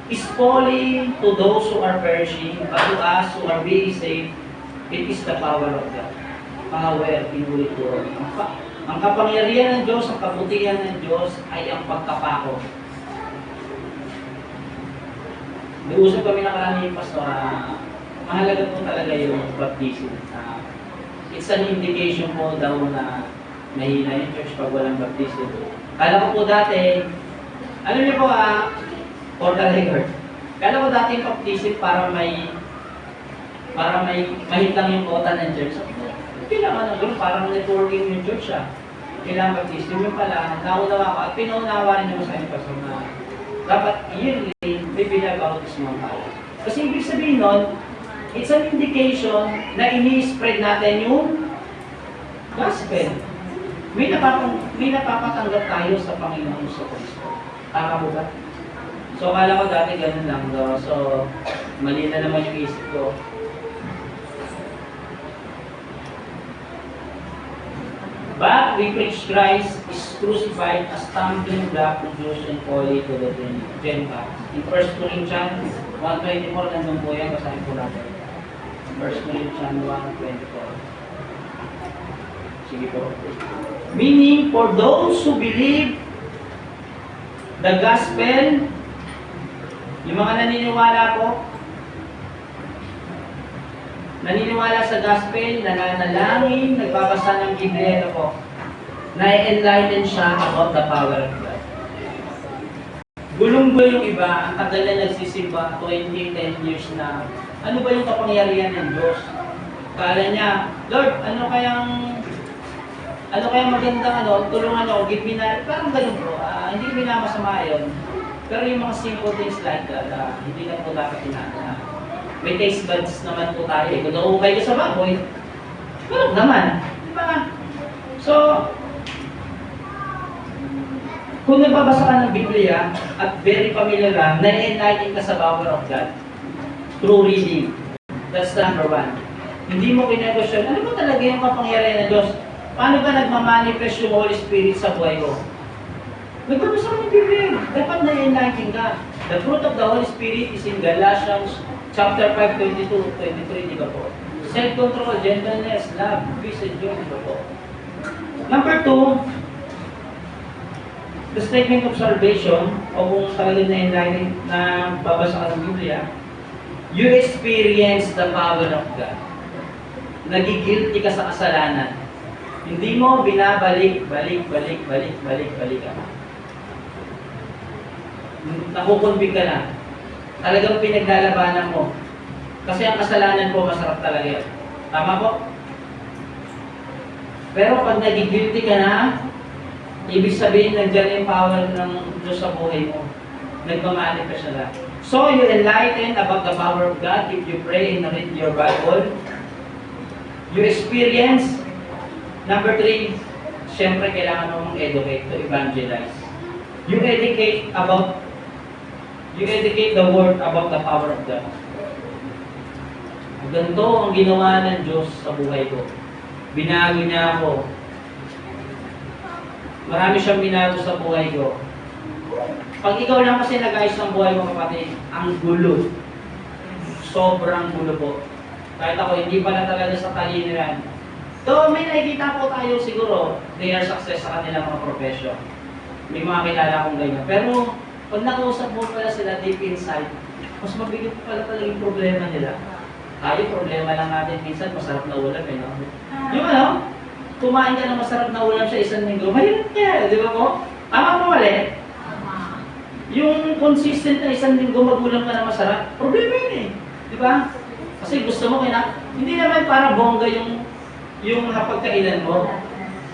is folly to those who are perishing, but to us who are being saved, it is the power of God. Power, pinulit ko. Ang kapangyarihan ng Diyos, ang kabutihan ng Diyos ay ang pagkapako. Nag-usap kami na karami yung pastor, mahalaga po talaga yung baptism. It's an indication po daw na mahina yung church pag walang baptism. Kala ko po dati, alam niyo po for the record, kala ko dati yung baptism para mahit lang yung kota ng church. Kailangan na gano'n, parang networking yung church kailangan baptism. Yung pala, naunawa ko at pinaunawa rin naman sa inyo pastor na dapat yearly may binabautismo ang tao. Kasi ibig sabihin nun, it's an indication na ini-spread natin yung gospel. May napapatanggap tayo sa Panginoon sa Kristo. Tama po ba? So, akala ko dati ganun lang. So, mali na naman yung isip ko. But we preach Christ is crucified, a stumbling block to Jews and folly to the Gentiles. In 1 Corinthians 1:24, nandun po yan, basahin po natin. 1 Corinthians 1:24. Sige po. Meaning, for those who believe the gospel, yung mga naniniwala po, naniniwala sa gospel, nananalangin, nagbabasa ng Biblia po, na-enlighten siya about the power of God. Gulong-gulo yung iba, ang tagal na nagsisimba, 10 years na, ano ba yung kapangyarihan ng Diyos? Kala niya, Lord, ano kayang magandang tulungan ako, give me na, parang ganun bro, hindi ko minamasama yun. Pero yung mga simple things like that, hindi na po dapat tinatana. May taste buds naman po tayo. Kung naukay ka sa baboy, walang naman. Di ba? So, kung nagbabasa ka ng Biblia at very familiar lang, na-enlighten ka sa power of God through reading. That's number one. Hindi mo kinegosyon, ano ba talaga yung kapangyarihan ng Diyos? Paano ba nagmamanifest yung Holy Spirit sa buhay ko? Nagbabasa ka ng Biblia. Dapat na-enlighten ka. The fruit of the Holy Spirit is in Galatians chapter 5, 22-23, di ba po? Self-control, gentleness, love, peace, and joy, di ba po? Number 2, the statement of salvation, o kung talagang na-enlighten na babasa ka ng Biblia, you experience the power of God. Nagigilty ka sa kasalanan. Hindi mo binabalik, balik ka. Nakukonbig ka na. Talagang pinaglalabanan mo. Kasi ang kasalanan po, masarap talaga yun. Tama po? Pero pag nagigilty ka na, ibig sabihin, nandiyan yung power ng Diyos sa buhay mo. Nagmamanifest siya lang. So, you enlighten about the power of God if you pray and read your Bible. You experience. Number 3, siyempre kailangan mo educate to evangelize. You educate the word about the power of God. Ganito ang ginawa ng Diyos sa buhay ko. Binago niya ako. Marami siyang binago sa buhay ko. Pag ikaw lang kasi nag-ayos ng buhay mo, kapatid, ang gulo. Sobrang gulo po. Kahit ako, hindi pala talaga sa taliniran. So, may nakikita po tayo siguro, they are success sa kanilang mga profession. May mga kilala akong ganyan. Pero, pag nakausap mo pala sila deep inside, mas mabigat pala talaga yung problema nila. Tayo, problema lang natin minsan, masarap na ulam no? Yung kumain ka ng masarap na ulam sa isang linggo, mahirap kaya, di ba po? Tama po mali? Yung consistent na isang linggo magulam ka na masarap, problema yun eh. Di ba? Kasi gusto mo hindi naman para bongga yung hapagkainan mo.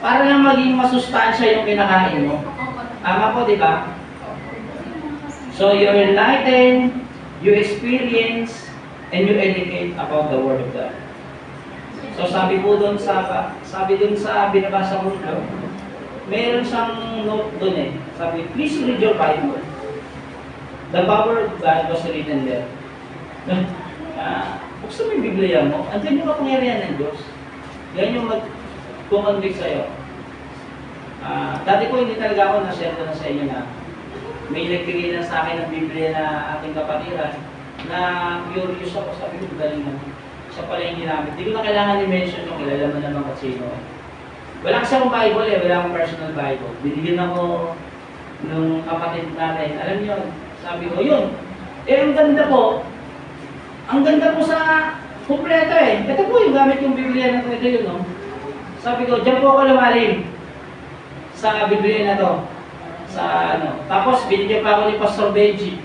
Para lang maging masustansya yung kinakain mo. Tama po, di ba? So, you're enlightened, you experience, and you educate about the Word of God. So, sabi dun sa binabasa ko ito, mayroon siyang note dun eh. Sabi, please read your Bible. The power of God was written there. Buksan mo yung Biblia mo, andyan yung kapangyarihan ng Diyos. Yan yung mag-convict sa'yo. Dati po hindi talaga ako na-share na sa inyo na may nagbigay na sa akin ng Biblia na ating kapatiran na curious ako, sabi ko, galing na. Siya pala yung ginamit. Hindi ko na kailangan i-mention yung kilala mo naman at sino. Wala kasi akong Bible wala akong personal Bible. Binigyan ako nung kapatid natin. Alam niyo, sabi ko, yun. Ang ganda po sa kumpleto eh. Ito po yung gamit yung Biblia na ito yun, no? Sabi ko, diyan po ako lumalim. sa Biblia na to. Sa ano. Tapos binigyan pa ako ni Pastor Benji.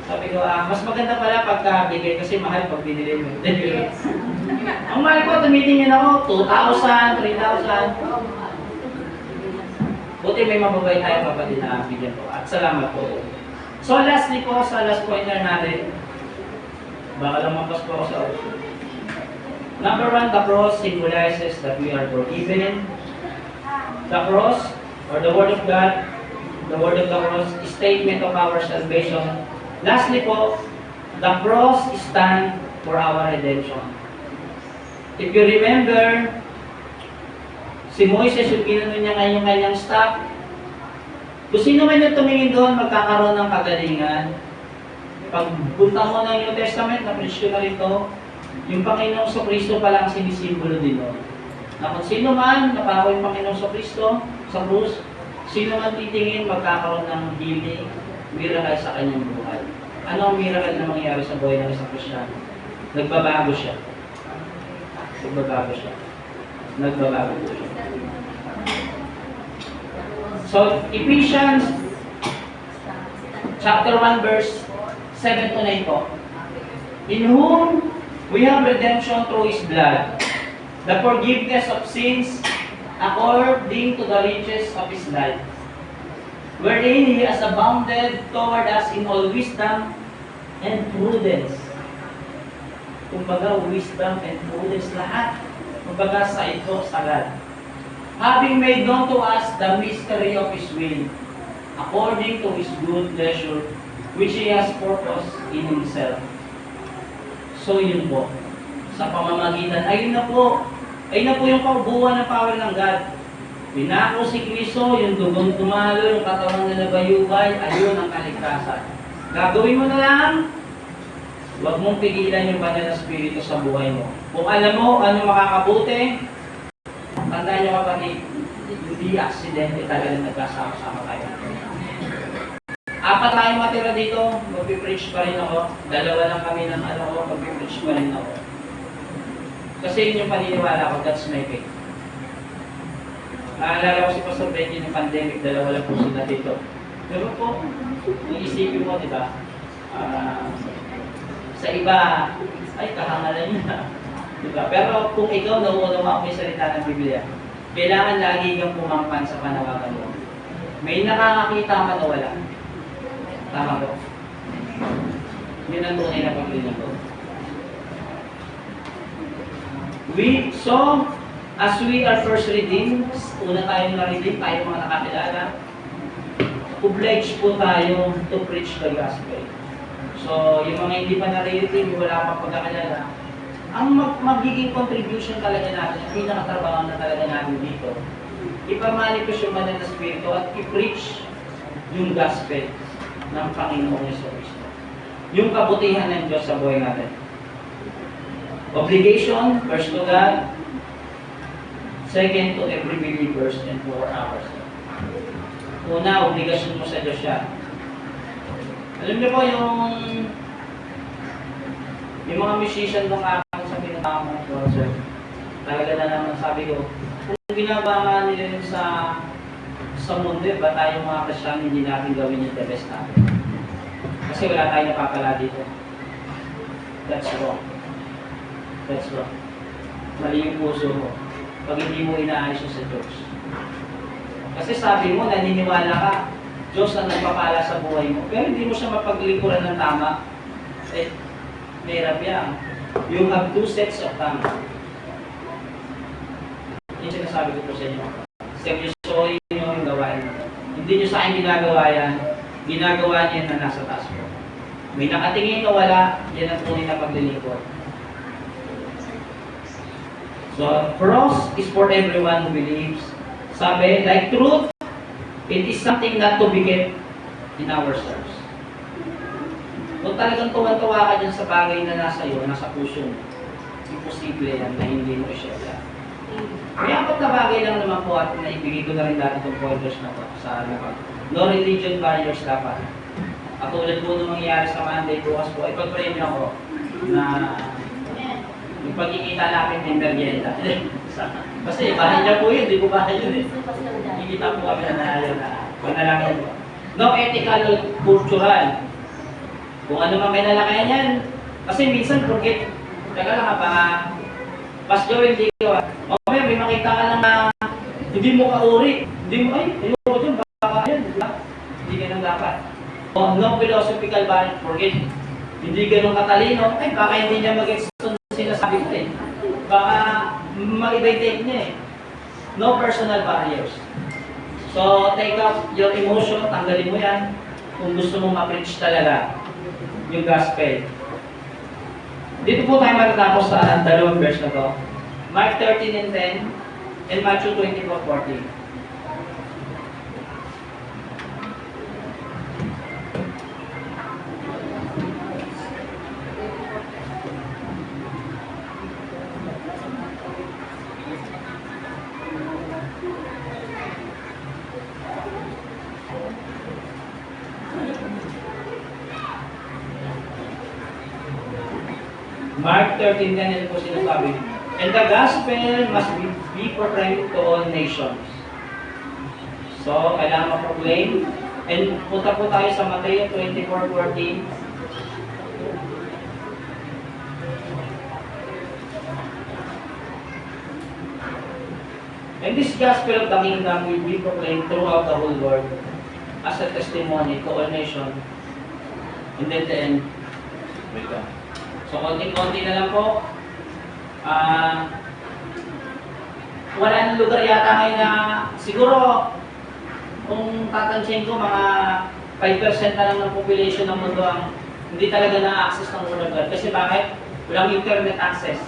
Sabi ko, mas maganda pala pagka bigay kasi mahal pag binili mo. Ang mahal ko, tumitingin ako, 2,000, 3,000. Buti may mababay tayo kapatid na bigyan ko. At salamat po. So lastly po, sa last pointer natin, baka lang mapas po ako sa oras. Number 1, the cross symbolizes that we are forgiven. The cross, or the Word of God, the Word of the cross, is statement of our salvation. Lastly po, the cross stands for our redemption. If you remember, si Moises, yung kinano niya ngayon yung kanyang staff, kung sino man yung tumingin doon, magkakaroon ng kagalingan. Pag punta mo ng New Testament, na-preach ko na rito, yung Panginoong Kristo pa lang sinisimbolo din doon. Na kung sino man napako yung Panginoong Kristo sa krus, sino man titingin, magkakaroon ng healing, miracle sa kanyang buhay. Ano ang miracle na mangyayari sa buhay ng isang Kristiyano? Nagbabago siya. Nagbabago siya. Nagbabago siya. So, Ephesians chapter 1 verse 7 to 9 po. In whom we have redemption through His blood, the forgiveness of sins according to the riches of His life, wherein He has abounded toward us in all wisdom and prudence. Kumbaga, wisdom and prudence lahat. Kumbaga, sa ito, sagad. Having made known to us the mystery of His will, according to His good pleasure, which He has purposed in Himself. So, yun po. Sa pamamagitan, ayun na po yung kaubuan ng power ng God. Pinako si Kristo, yung dugong tumalo, yung katawan na nabayubay, ayun ang kaligtasan. Gagawin mo na lang, huwag mong pigilan yung banal na spirito sa buhay mo. Kung alam mo ano makakabuti, tandaan nyo kapatid, hindi aksidente talaga nagkasama-sama tayo. 4 tayong matira dito, mag-preach pa rin ako. 2 lang kami ng mag-preach pa rin ako. Kasi yun yung paniniwala ko, that's my faith. Naalala ko si Pastor Benji ng pandemic, 2 lang po sila dito. Pero po, yung isipin mo, di ba? Sa iba, ay kahangalan niya. Diba? Pero kung ikaw nauunawa mo yung salita ng Biblia, kailangan lagi kang pumangpan sa panawagan mo. May nakakakita ka na wala. Tama po. Yun ang tunay na paglilingkod. So, as we are first redeemed, una tayong na-redeem, tayo mga nakakilala, obliged po tayo to preach the gospel. So, yung mga hindi pa na-redeem, wala pa pagkakilala, ang magiging contribution talaga natin, ang pinakatrabaho na talaga natin dito, ipamanifest yung banal na spirito at i-preach yung gospel ng Panginoong Yesu-Cristo. Yung kabutihan ng Diyos sa buhay natin. Obligation, first to God, second to every believers, and for ourselves. Una, obligasyon mo sa Diyos siya. Alam niyo po yung mga musician nung aking sa pinatama ng concert, talaga na naman sabi ko, kung ginagawa nila yun sa mundo, ba tayo mga Kristiyano hindi natin gawin yung the best natin? Kasi wala tayong napapala dito. That's wrong. That's wrong. Mali yung puso mo pag hindi mo inaayos sa Diyos. Kasi sabi mo, naniniwala ka, Diyos ang nagpapala sa buhay mo, pero hindi mo siya mapaglikuran ng tama. Mahirap yan. You have 2 sets of tongue. Yung sinasabi ko po sa inyo. Seryosohin nyo yung gawain. Hindi nyo sa akin ginagawa yan. Ginagawa niya na nasa taas ko. May nakatingin o wala, yan ang tunay na paglilingkod. So, cross is for everyone who believes. Sabi, like truth, it is something not to be kept in ourselves. Kung talagang tuwan-tuwa ka dyan sa bagay na nasa iyo, nasa puso mo, imposible yan na hindi mo i-share. May 4 na bagay lang naman po at naibigay ko na rin dati itong pointers na po sa no religion barriers dapat. At tulad po nung mangyayari sa Monday bukas po, ipag-pray niyo ako na yung pagkikita natin ng merienda. Kasi bahay niya po yun, di po bahay yun eh. Kikita po kami na nanayaw na manalangin po. No ethical, cultural. Kung ano man may nalakayan yan. Kasi minsan, forget, teka lang baka, Pastor, hindi ko mamaya may makita ka lang na hindi mo kauri. Hindi mo, ay, ayoko dyan, baka yan, di ba? Hindi ganun dapat. No philosophical balance, forget. Hindi ganun katalino, ay baka hindi niya mag-extend sinasabi ko eh. Baka mag-ibay-take niya eh. No personal barriers. So, take out your emotion, tanggalin mo yan. Kung gusto mong ma-preach talaga yung gospel. Dito po tayo matatapos sa dalawang verse na to. Mark 13 and 10 and Matthew 24:40. Mark 13:10 yan po sinasabi. And the gospel must be proclaimed to all nations. So, kailangan ma-proclaim. And punta po tayo sa Mateo 24:14. And this gospel of the kingdom will be proclaimed throughout the whole world as a testimony to all nations. And then the end. Wait lang. So, konti-konti na lang po. Wala nang lugar yata ngayon na siguro kung tatansyahin ko mga 5% na lang ng population ng mundo ang hindi talaga na-access ng lugar. Kasi bakit? Walang internet access.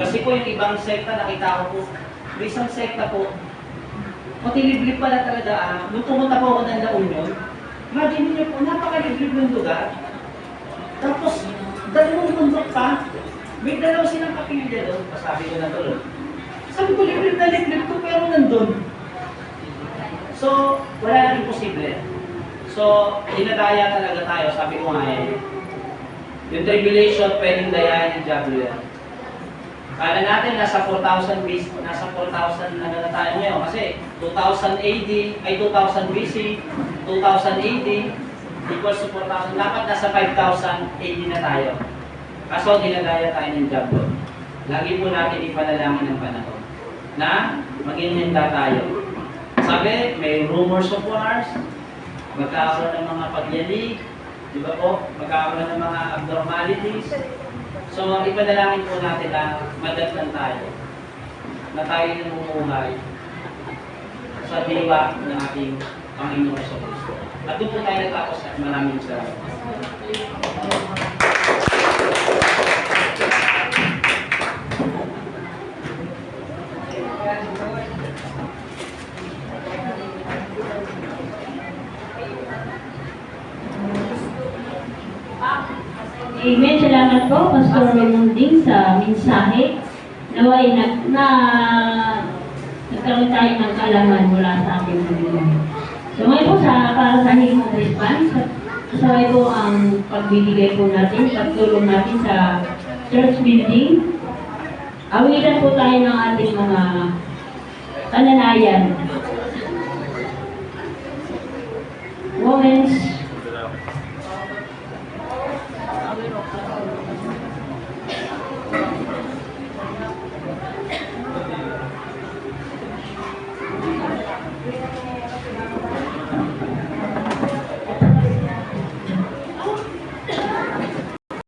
Kasi po yung ibang sekta nakita ko po, may isang sekta po, matiliblib pala talaga. Nung pumunta po ako ng La Union, imagine niyo po, napakaliblib ng lugar. Tapos, dalawang bundok pa, may dalaw silang kapilya doon. Pasabi ko na tuloy. Sabi ko, liblib na liblib ko, pero nandun. So, wala nang imposible. So, dinadaya talaga tayo. Sabi ko nga eh, yung tribulation, pwedeng dayahin ng diablo yan. Kala natin nasa 4,000 BC, nasa 4,000 na tayo ngayon. Kasi 2000 AD, ay 2000 BC, 2000 AD, equals to 4,000. Dapat nasa 5,000 AD na tayo. Kaso dinadaya tayo ng diablo. Lagi po natin ipanalangin ng panahon na mag-inhenda tayo. Sabi, may rumors of wars, magkakaroon ng mga pagyalig, di ba po? Magkakaroon ng mga abnormalities. So, ipanalangin po natin na madatnan tayo, na tayo namumuhay sa diwa ng ating Panginoon sa Kristo. At doon po tayo natapos at maraming salamat. Amen. Salamat po, Pastor Raymonding, sa mensahe. Naway nagkaroon tayo ng kaalaman mula sa ating Panginoon. So ngayon po, para sa Hymn of Response, kasabay po ang pagbibigay po natin, pagtulong natin sa church building. Awitan po tayo ng ating mga pananayan. Women's